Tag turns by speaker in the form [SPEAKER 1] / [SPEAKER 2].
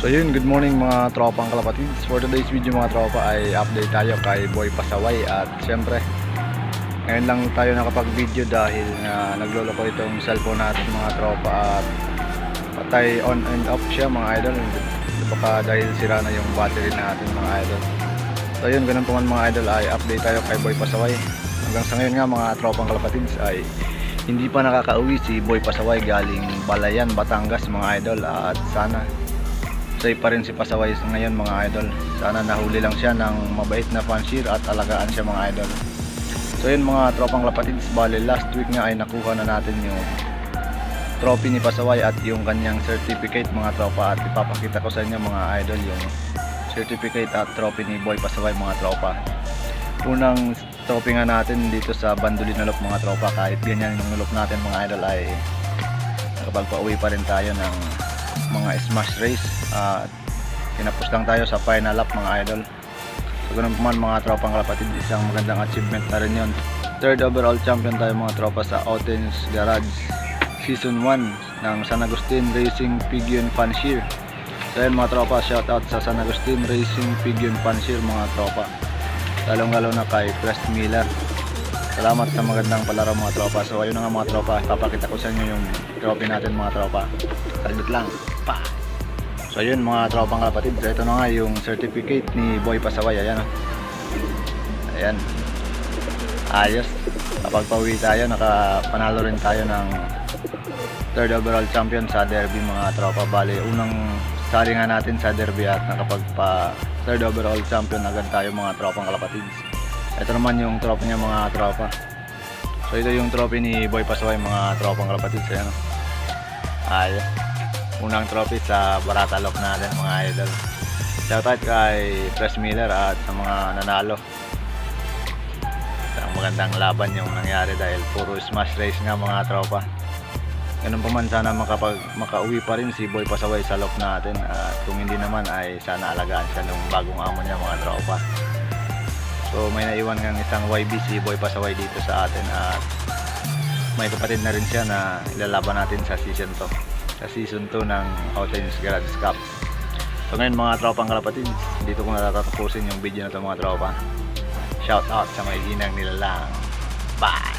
[SPEAKER 1] So yun, good morning mga tropang kalapatids. For today's video mga tropa ay update tayo kay Boy Pasaway. At syempre ngayon lang tayo nakapag-video dahil nagloloko itong cellphone natin mga tropa. At patay on and off siya mga idol. Baka dahil sira na yung battery natin mga idol. So yun, ganun po man mga idol ay update tayo kay Boy Pasaway. Hanggang sa ngayon nga mga tropang kalapatids ay hindi pa nakakauwi si Boy Pasaway galing Balayan, Batangas mga idol. At sana safe pa rin si Pasaway ngayon mga idol. Sana nahuli lang siya ng mabait na fancier at alagaan siya mga idol. So yun mga tropang kalapatids, bale last week nga ay nakuha na natin yung trophy ni Pasaway at yung kanyang certificate mga tropa. At ipapakita ko sa inyo mga idol yung certificate at trophy ni Boy Pasaway mga tropa. Unang trophy nga natin dito sa Bandolin na loop mga tropa. Kahit ganyan yung loop natin mga idol ay nakapagpa-uwi pa rin tayo ng mga smash race. Tinapos lang tayo sa final lap mga idol. So ganun man mga tropang kalapatid, isang magandang achievement na rin yun. Third overall champion tayo mga tropa sa Oten's Garage Season 1 ng San Agustin Racing Pigeon Fancier. So yun mga tropa, shout out sa San Agustin Racing Pigeon Fancier mga tropa, lalong-lalo na kay Prest Miller. Salamat sa magandang palaro mga tropa. So ayun na nga mga tropa, papakita ko sa inyo yung trophy natin mga tropa. Salit lang pa. So ayun mga tropang kalapatid, ito na nga yung certificate ni Boy Pasaway. Ayan o. Ayan, ayos. Kapag pauwi tayo, nakapanalo rin tayo ng third overall champion sa derby mga tropa. Bali unang sali nga natin sa derby at nakapagpa third overall champion agad tayo mga tropang kalapatids. Ito naman yung trophy niya mga tropa. So ito yung trophy ni Boy Pasaway mga tropang kalapatids. Ayan o. Ayos. Unang trophy sa Baratalok natin mga idol. Shoutout kay Press Miller at sa mga nanalo. Isang magandang laban yung nangyari dahil puro smash race nga mga tropa. Ganun pa man, sana makauwi pa rin si Boy Pasaway sa loop natin. At kung hindi naman ay sana alagaan siya ng bagong amo niya mga tropa. So may naiwan ng isang YB si Boy Pasaway dito sa atin. At may kapatid na rin siya na ilalaban natin sa season 2. Sa season 2 ng Oten's Garage Cup. So ngayon mga tropang kalapatid, dito ko natatapusin yung video na ito mga tropa. Shout out sa may ginang nila lang. Bye!